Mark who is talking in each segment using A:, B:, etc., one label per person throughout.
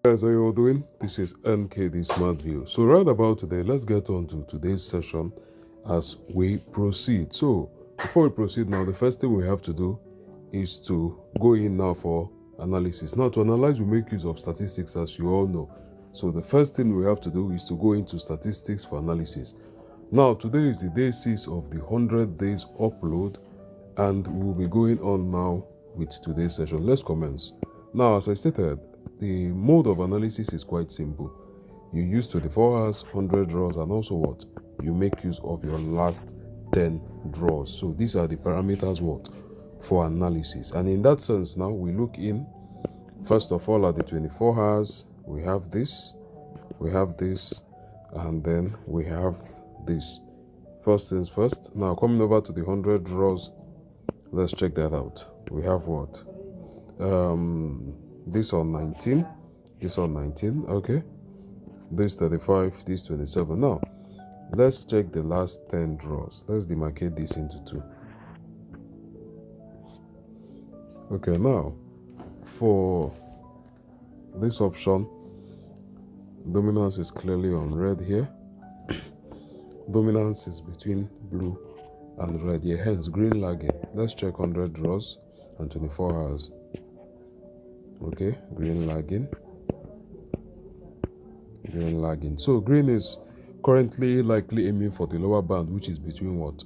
A: Guys, how you all doing? This is NK the Smart View. So right about today, let's get on to today's session as we proceed. So before we proceed now, the first thing we have to do is to go in now for analysis. Now to analyze, we make use of statistics, as you all know. So the first thing we have to do is to go into statistics for analysis. Now today is the day 6 of the 100 days upload, and we'll be going on now with today's session. Let's commence. Now, as I stated, the mode of analysis is quite simple. You use 24 hours, 100 draws, and also what? You make use of your last 10 draws. So these are the parameters what? For analysis. And in that sense, now we look in, first of all, at the 24 hours, we have this, and then we have this. First things first. Now coming over to the 100 draws, let's check that out. We have what? This on 19, okay, this 35, this 27. Now let's check the last 10 draws. Let's demarcate this into 2. Okay, now for this option, dominance is clearly on red here. Dominance is between blue and red here, hence green lagging. Let's check 100 draws and 24 hours. Okay, green lagging. So green is currently likely aiming for the lower band, which is between what?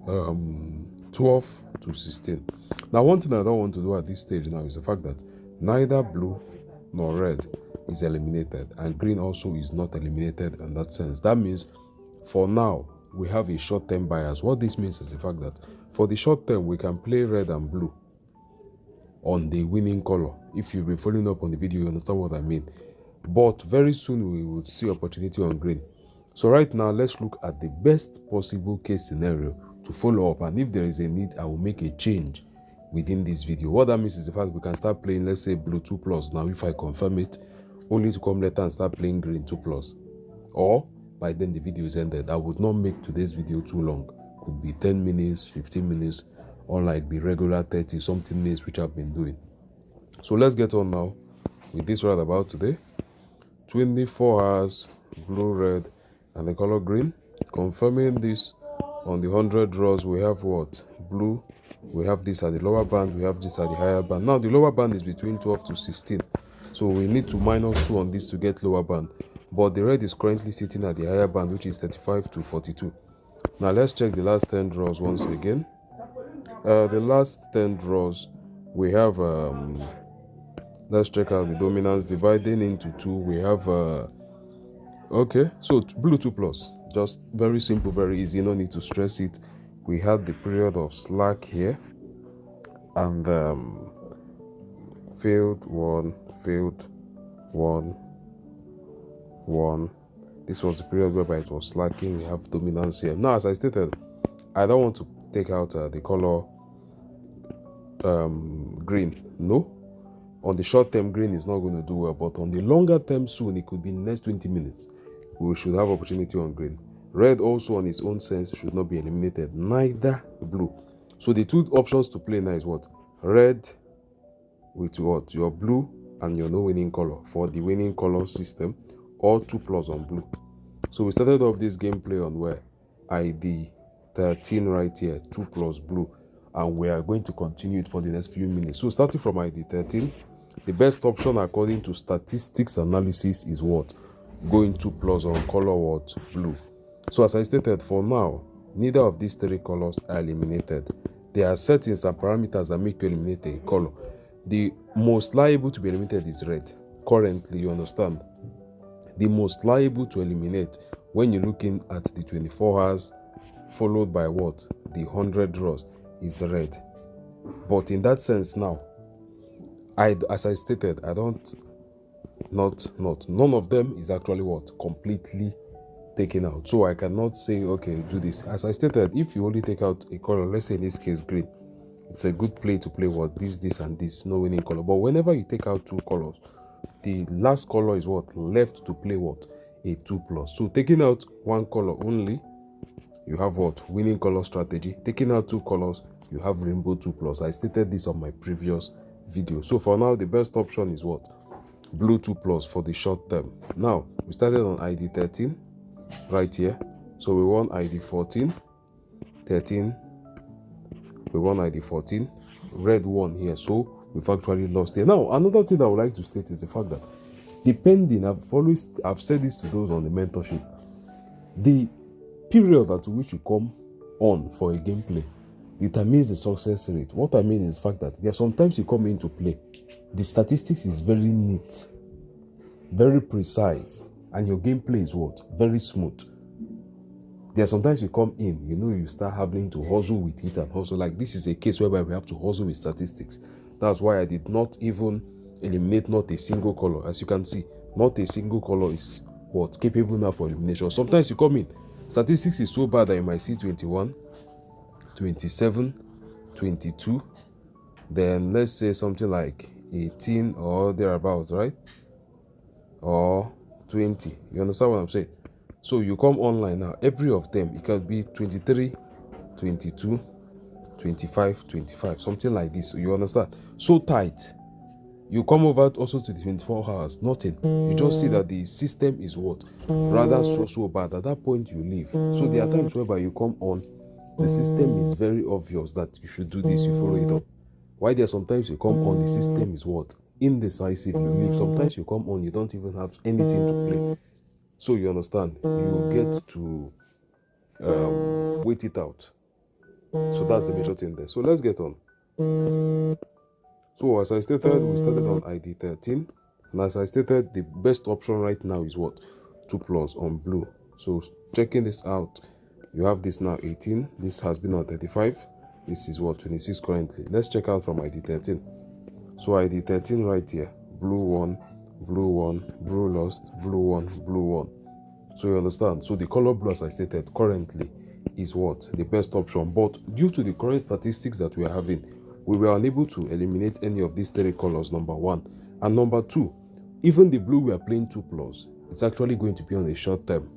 A: 12 to 16. Now, one thing I don't want to do at this stage now is the fact that neither blue nor red is eliminated, and green also is not eliminated in that sense. That means for now we have a short-term bias. What this means is the fact that for the short term we can play red and blue on the winning color. If you've been following up on the video, you understand what I mean. But very soon we will see opportunity on green. So right now, let's look at the best possible case scenario to follow up, and if there is a need, I will make a change within this video. What that means is the fact we can start playing, let's say, blue 2+. Now if I confirm it, only to come later and start playing green 2+, or by then the video is ended. I would not make today's video too long. Could be 10 minutes, 15 minutes, unlike the regular 30 something minutes which I've been doing. So let's get on now with this right about today. 24 hours, blue, red, and the color green. Confirming this on the 100 draws, we have what? Blue. We have this at the lower band, we have this at the higher band. Now the lower band is between 12 to 16. So we need to -2 on this to get lower band. But the red is currently sitting at the higher band, which is 35 to 42. Now let's check the last 10 draws once again. The last 10 draws, we have, let's check out the dominance dividing into 2. We have, okay, so blue 2+, just very simple, very easy, no need to stress it. We had the period of slack here, and failed 1. This was the period whereby it was slacking. We have dominance here. Now, as I stated, I don't want to take out the color green. No, on the short term, green is not going to do well, but on the longer term, soon, it could be in the next 20 minutes, we should have opportunity on green. Red also on its own sense should not be eliminated, neither blue. So the two options to play now is what? Red with what? Your blue and your no winning color for the winning color system, or 2+ on blue. So we started off this gameplay on where? ID 13 right here, 2+ blue, and we are going to continue it for the next few minutes. So starting from ID 13, the best option according to statistics analysis is what? Going 2+ on color what? Blue. So as I stated, for now, neither of these 3 colors are eliminated. There are settings and parameters that make you eliminate a color. The most liable to be eliminated is red. Currently, you understand? The most liable to eliminate when you're looking at the 24 hours followed by what? The 100 draws is red. But in that sense now, as I stated, none of them is actually what? Completely taken out. So I cannot say, okay, do this. As I stated, if you only take out a color, let's say in this case green, it's a good play to play what? This, and this, no winning color. But whenever you take out 2 colors, the last color is what? Left to play what? A 2+. So taking out 1 color only, you have what? Winning color strategy. Taking out 2 colors, you have rainbow 2+. I stated this on my previous video. So for now, the best option is what? blue 2 plus for the short term. Now we started on ID 13 right here, so we want ID 14, 13, we want ID 14, red 1 here, so we've actually lost here. Now another thing I would like to state is the fact that depending, I've said this to those on the mentorship, the period at which you come on for a gameplay determines the success rate. What I mean is the fact that there are sometimes you come into play, the statistics is very neat, very precise, and your gameplay is what? Very smooth. There are sometimes you come in, you start having to hustle with it and hustle. Like this is a case whereby we have to hustle with statistics. That's why I did not even eliminate not a single color. As you can see, not a single color is what? Capable now for elimination. Sometimes you come in, statistics is so bad that you might see 21, 27, 22, then let's say something like 18 or thereabouts, right? Or 20. You understand what I'm saying? So you come online now, every of them, it can be 23, 22, 25, 25, something like this. You understand? So tight. You come over also to the 24 hours, nothing. You just see that the system is what? Rather so bad. At that point, you leave. So there are times whereby you come on, the system is very obvious that you should do this, you follow it up. Why there are sometimes you come on, the system is what? Indecisive, you leave. Sometimes you come on, you don't even have anything to play. So you understand, you get to wait it out. So that's the major thing there. So let's get on. So as I stated, we started on ID 13. And as I stated, the best option right now is what? 2 plus on blue. So checking this out, you have this now 18. This has been on 35. This is what? 26 currently. Let's check out from ID 13. So ID 13 right here. Blue 1, blue 1, blue lost, blue 1, blue 1. So you understand? So the color blue, as I stated, currently is what? The best option. But due to the current statistics that we are having, we were unable to eliminate any of these 3 colors, number 1. And number 2, even the blue we are playing 2 plus, it's actually going to be on a short term.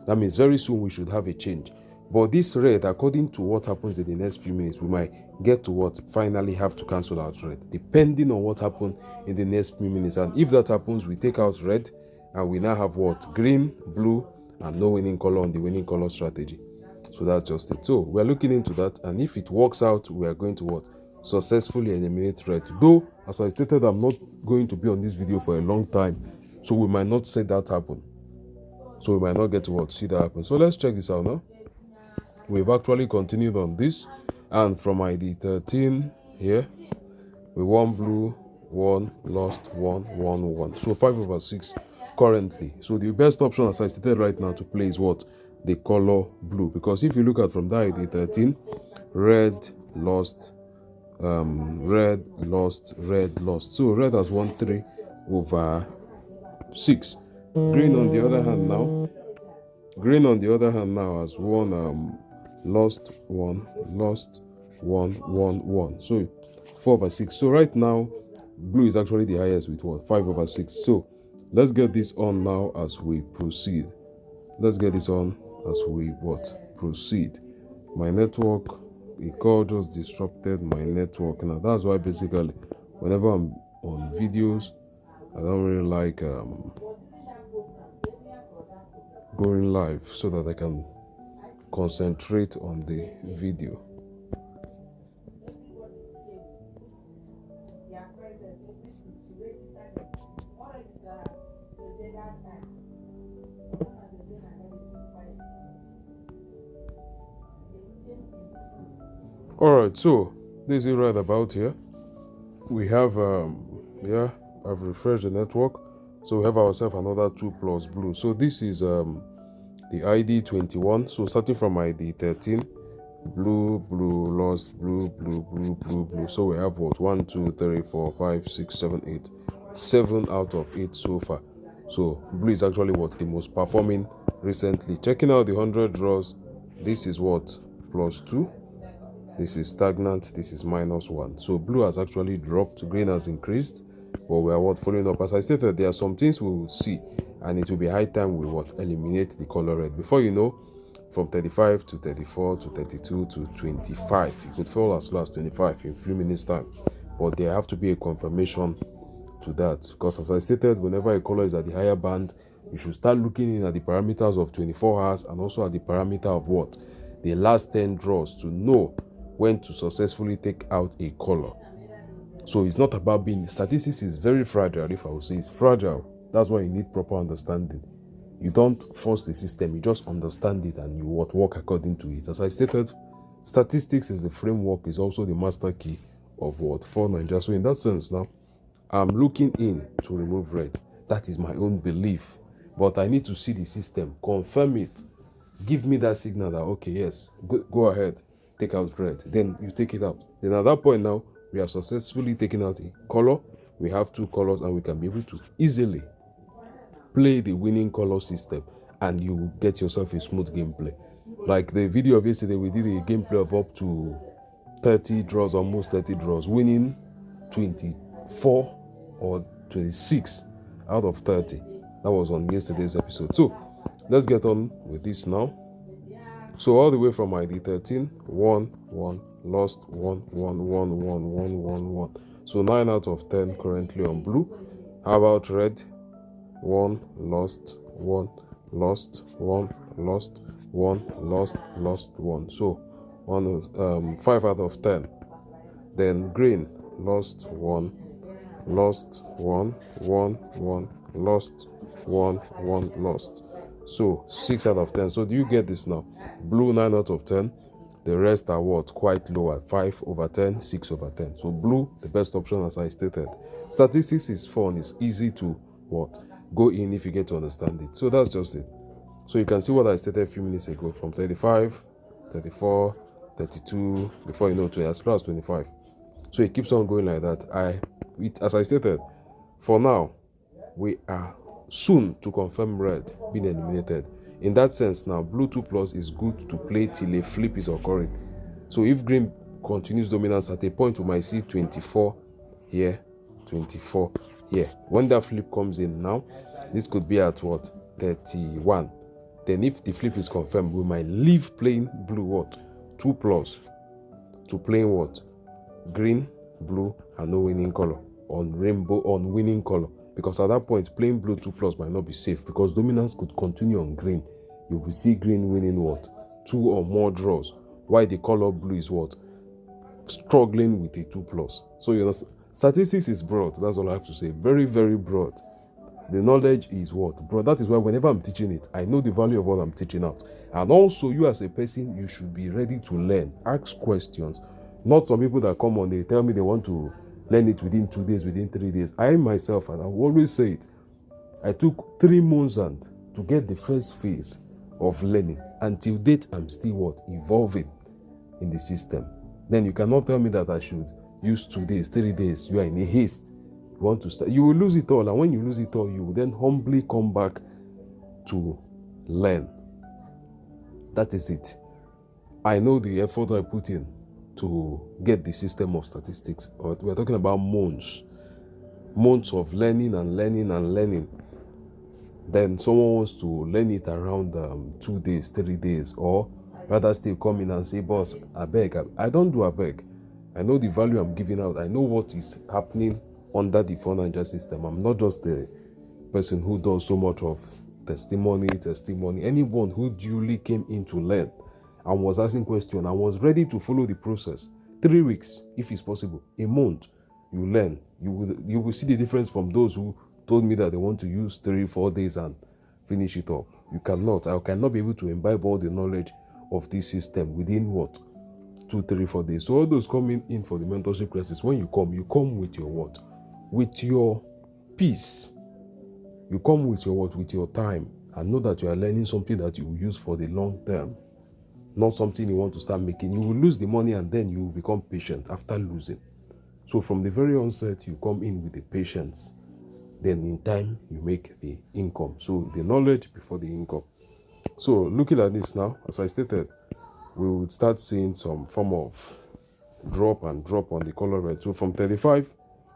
A: That means very soon we should have a change. But this red, according to what happens in the next few minutes, we might get to what? Finally have to cancel out red, depending on what happens in the next few minutes. And if that happens, we take out red, and we now have what? Green, blue, and no winning color on the winning color strategy. So that's just it. So we're looking into that, and if it works out, we are going to what? Successfully eliminate red. Though, as I stated, I'm not going to be on this video for a long time, so we might not see that happen. So we might not get to what? See that happen. So let's check this out now. We've actually continued on this, and from ID 13 here, we won blue, 1, lost, 1, 1, 1. So 5/6 currently. So the best option, as I stated right now, to play is what? The color blue. Because if you look at from that ID 13, red, lost, red, lost, red, lost. So red has won 3/6. Green on the other hand now, has won lost 1, lost 1, 1, 1. So 4/6. So right now, blue is actually the highest with what? 5/6. So let's get this on now as we proceed. Proceed. My network, the call just disrupted my network. Now that's why basically whenever I'm on videos, I don't really like going live, so that I can concentrate on the video. Alright, so this is right about here. We have I've refreshed the network. So we have ourselves another 2 plus blue. So this is the ID 21. So starting from ID 13, blue, blue, lost, blue, blue, blue, blue, blue. So we have what? 1, 2, 3, 4, 5, 6, 7, 8. 7 out of 8 so far. So blue is actually what? The most performing recently. Checking out the 100 draws, this is what? +2. This is stagnant. This is -1. So blue has actually dropped, green has increased. But we are what? Following up. As I stated, there are some things we will see, and it will be high time we what? Eliminate the color red. Before you know, from 35 to 34 to 32 to 25, you could fall as low as 25 in a few minutes time. But there have to be a confirmation to that, because as I stated, whenever a color is at the higher band, you should start looking in at the parameters of 24 hours and also at the parameter of what? The last 10 draws, to know when to successfully take out a color. So it's not about being, statistics is very fragile, if I would say it's fragile. That's why you need proper understanding. You don't force the system, you just understand it and you work according to it. As I stated, statistics is the framework, is also the master key of what? For BET9JA. So in that sense now, I'm looking in to remove red. That is my own belief. But I need to see the system, confirm it, give me that signal that, okay, yes, go ahead, take out red. Then you take it out. Then at that point now, we have successfully taken out a color. We have 2 colors and we can be able to easily play the winning color system and you get yourself a smooth gameplay. Like the video of yesterday, we did a gameplay of up to 30 draws, almost 30 draws, winning 24 or 26 out of 30. That was on yesterday's episode. So let's get on with this now. So all the way from ID 13, 1, 1, lost, 1, 1, 1, 1, 1, 1, 1. So 9 out of 10 currently on blue. How about red? 1, lost, 1, lost, 1, lost, 1, lost, lost, 1. So 5 out of 10. Then green, lost, 1, lost, 1, 1, 1, lost, 1, 1, lost. So 6 out of 10. So do you get this now? Blue 9 out of 10. The rest are what? Quite low at 5 over 10, 6 over 10. So blue, the best option as I stated. Statistics is fun. It's easy to what? Go in if you get to understand it. So that's just it. So you can see what I stated a few minutes ago, from 35, 34, 32, before you know, to as far as 25. So it keeps on going like that. As I stated, for now, we are soon to confirm red being eliminated. In that sense now, blue 2+ is good to play till a flip is occurring. So if green continues dominance, at a point we might see 24 here, 24 here. When that flip comes in now, this could be at what? 31. Then if the flip is confirmed, we might leave playing blue what? 2+ to playing what? Green, blue, and no winning color on rainbow, on winning color. Because at that point, playing blue 2+ might not be safe, because dominance could continue on green. You will see green winning what? 2 or more draws. While the color blue is what? Struggling with a 2+. So you know, statistics is broad. That's all I have to say. Very, very broad. The knowledge is what? Broad. That is why whenever I'm teaching it, I know the value of what I'm teaching out. And also, you as a person, you should be ready to learn. Ask questions. Not some people that come on, they tell me they want to learn it within 2 days, within 3 days. I myself, and I always say it, I took 3 months and to get the first phase of learning. Until date, I'm still what? Evolving in the system. Then you cannot tell me that I should use 2 days, 3 days. You are in a haste. You want to start. You will lose it all. And when you lose it all, you will then humbly come back to learn. That is it. I know the effort I put in to get the system of statistics. We're talking about months of learning and learning and learning. Then someone wants to learn it around 2 days, 3 days, or rather still come in and say, boss, I beg. I don't do I beg. I know the value I'm giving out. I know what is happening under the BET9JA system. I'm not just the person who does so much of testimony. Anyone who duly came in to learn and was asking questions and was ready to follow the process. 3 weeks, if it's possible, a month, you learn. You will see the difference from those who told me that they want to use 3-4 days and finish it up. You cannot. I cannot be able to imbibe all the knowledge of this system within what? 2, 3, 4 days. So all those coming in for the mentorship classes, when you come with your what? With your peace. You come with your what? With your time, and know that you are learning something that you will use for the long term. Not something you want to start making. You will lose the money and then you will become patient after losing. So from the very onset, you come in with the patience. Then in time, you make the income. So the knowledge before the income. So looking at this now, as I stated, we would start seeing some form of drop and drop on the color red. So from 35,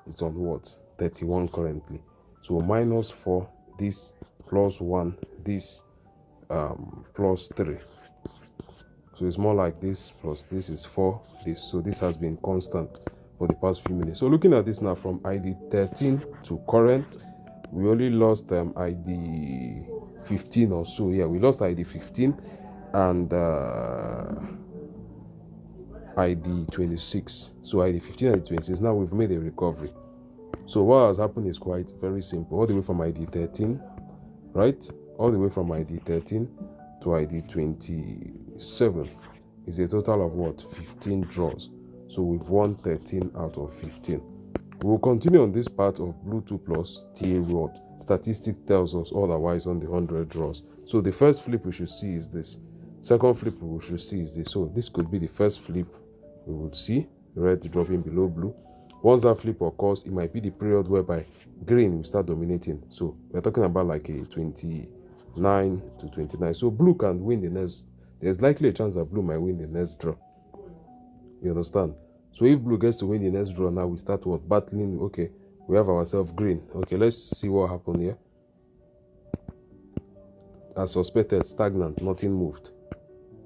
A: it's on what? 31 currently. So -4, this +1, this +3. So it's more like this plus this is 4, this. So this has been constant for the past few minutes. So looking at this now, from ID 13 to current, we only lost ID 15 or so. Yeah, we lost ID 15 and ID 26. So ID 15 and ID 26. Now we've made a recovery. So what has happened is quite very simple. All the way from ID 13, right? All the way from ID 13 to ID 27 is a total of what? 15 draws. So we've won 13 out of 15. We'll continue on this part of Blue 2 Plus till what statistic tells us otherwise on the 100 draws. So the first flip we should see is this. Second flip we should see is this. So this could be the first flip we would see, red dropping below blue. Once that flip occurs, it might be the period whereby green will start dominating. So we're talking about like a 29 to 29. So blue can win the next. There's likely a chance that blue might win the next draw. You understand? So if blue gets to win the next draw, now we start what? Battling. Okay, we have ourselves green. Okay, let's see what happened here. As suspected, stagnant, nothing moved.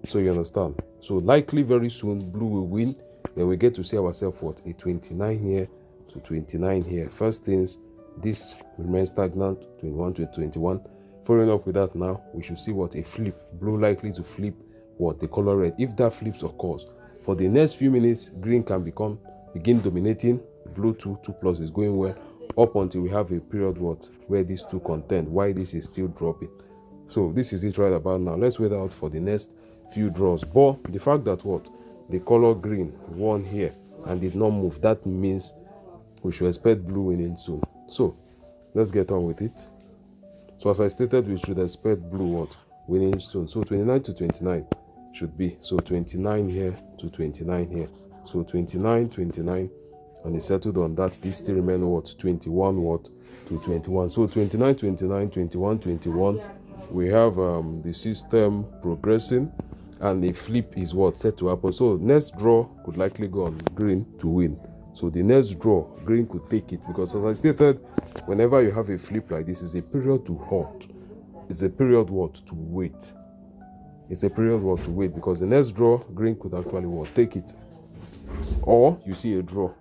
A: So you understand? So likely very soon blue will win. Then we get to see ourselves what? A 29 here to 29 here. First things, this remains stagnant, 21 to 21. Following up with that now, we should see what? A flip. Blue likely to flip what? The color red. If that flips occurs, for the next few minutes, green can begin dominating. Blue 2 plus is going well up until we have a period what? Where these two contend. Why this is still dropping. So this is it right about now. Let's wait out for the next few draws. But the fact that what? The color green won here and did not move, that means we should expect blue winning soon. So let's get on with it. So as I stated, we should expect blue what? Winning soon. So 29 to 29 should be. So 29 here to 29 here. So 29, 29, and it settled on that. This still remain what? 21 what? To 21. So 29, 29, 21, 21. We have the system progressing. And the flip is what? Set to happen. So next draw could likely go on green to win. So the next draw, green could take it. Because as I stated, whenever you have a flip like this, it's a period to halt. It's a period what? To wait. It's a period what? To wait. Because the next draw, green could actually what? Take it. Or you see a draw.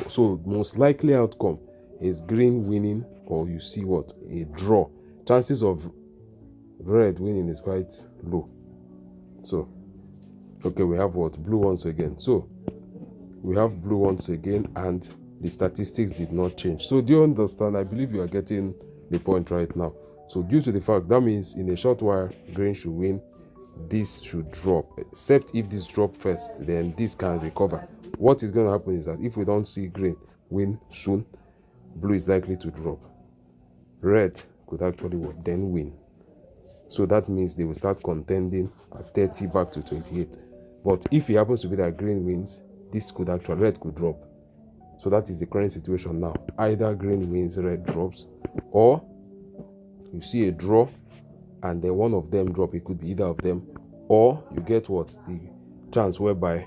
A: So most likely outcome is green winning, or you see what? A draw. Chances of red winning is quite low. So, okay, we have what? Blue once again. So, we have blue once again, and the statistics did not change. So, do you understand? I believe you are getting the point right now. So, due to the fact, that means in a short while, green should win. This should drop. Except if this drop first, then this can recover. What is going to happen is that if we don't see green win soon, blue is likely to drop. Red could actually then win. So that means they will start contending at 30 back to 28. But if it happens to be that green wins, this could actually, red could drop. So that is the current situation now. Either green wins, red drops, or you see a draw and then one of them drop. It could be either of them, or you get what? The chance whereby,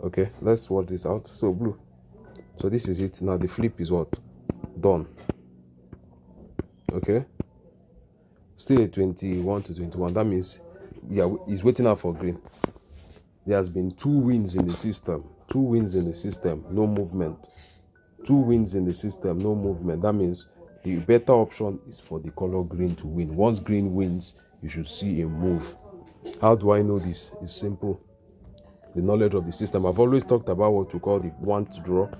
A: okay, let's work this out. So blue. So this is it. Now the flip is what? Done. Okay. Still a 21 to 21. That means, yeah, he's waiting out for green. There has been 2 wins in the system. 2 wins in the system, no movement. 2 wins in the system, no movement. That means the better option is for the color green to win. Once green wins, you should see a move. How do I know this? It's simple. The knowledge of the system. I've always talked about what we call the 1th draw,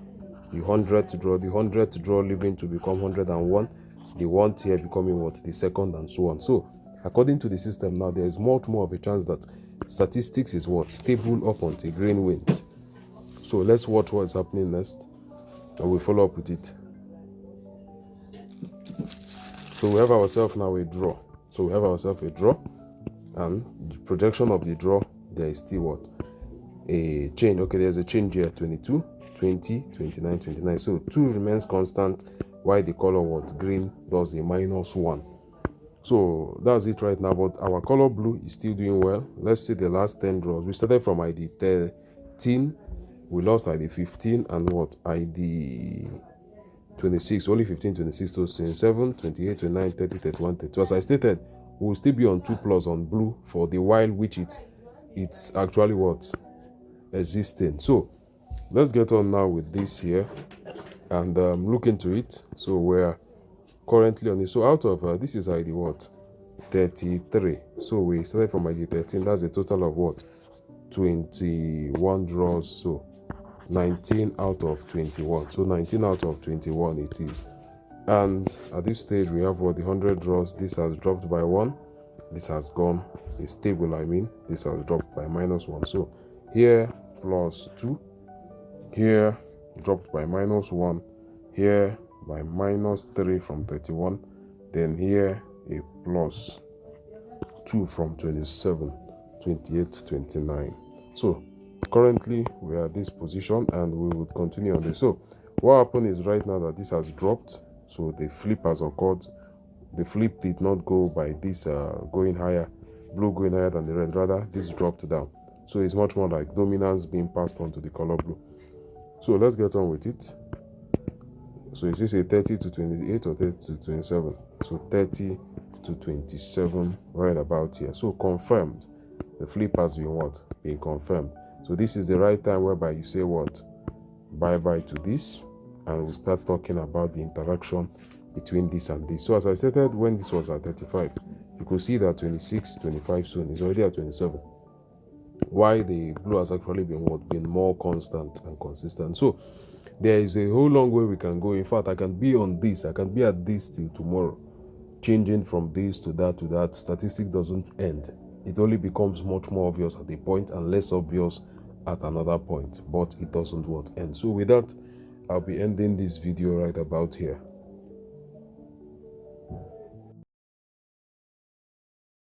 A: the 100th draw, the 100th draw living to become 101. The 1th here becoming what? The 2nd, and so on. So according to the system now, there is much more of a chance that statistics is what? Stable up until green wins. So let's watch what's happening next, and we'll follow up with it. So we have ourselves now a draw. So we have ourselves a draw, and the projection of the draw, there is still what? A change. Okay, there's a change here. 22, 20, 29, 29. So 2 remains constant. Why the color what? Green does a -1. So that's it right now. But our color blue is still doing well. Let's see the last 10 draws. We started from ID 13. We lost ID 15 and what? ID 26. Only 15, 26, 27, 28, 29, 30, 31, 32. As I stated, we will still be on 2 plus on blue for the while which it's actually what? Existing. So let's get on now with this here and look into it. So we're currently on it. So out of this is ID what? 33. So we started from ID 13. That's a total of what? 21 draws. So 19 out of 21. So 19 out of 21 it is. And at this stage we have what? The 100 draws. This has dropped by 1. This has gone. It's stable, I mean. This has dropped by -1. So here +2. Here dropped by -1. Here by -3 from 31. Then here a +2 from 27, 28, 29. So currently we are at this position and we would continue on this. So what happened is right now that this has dropped. So the flip has occurred. The flip did not go by this going higher, blue going higher than the red. Rather, this dropped down. So it's much more like dominance being passed on to the color blue. So let's get on with it. So is this a 30 to 28 or 30 to 27? So 30 to 27 right about here. So confirmed. The flip has been what? Been confirmed. So this is the right time whereby you say what? Bye-bye to this. And we start talking about the interaction between this and this. So as I stated, when this was at 35, you could see that 26, 25 soon is already at 27. Why the blue has actually been what? Been more constant and consistent. So there is a whole long way we can go. In fact, I can be on this, I can be at this till tomorrow, changing from this to that to that. Statistics doesn't end. It only becomes much more obvious at a point and less obvious at another point, but it doesn't what end. So with that, I'll be ending this video right about here.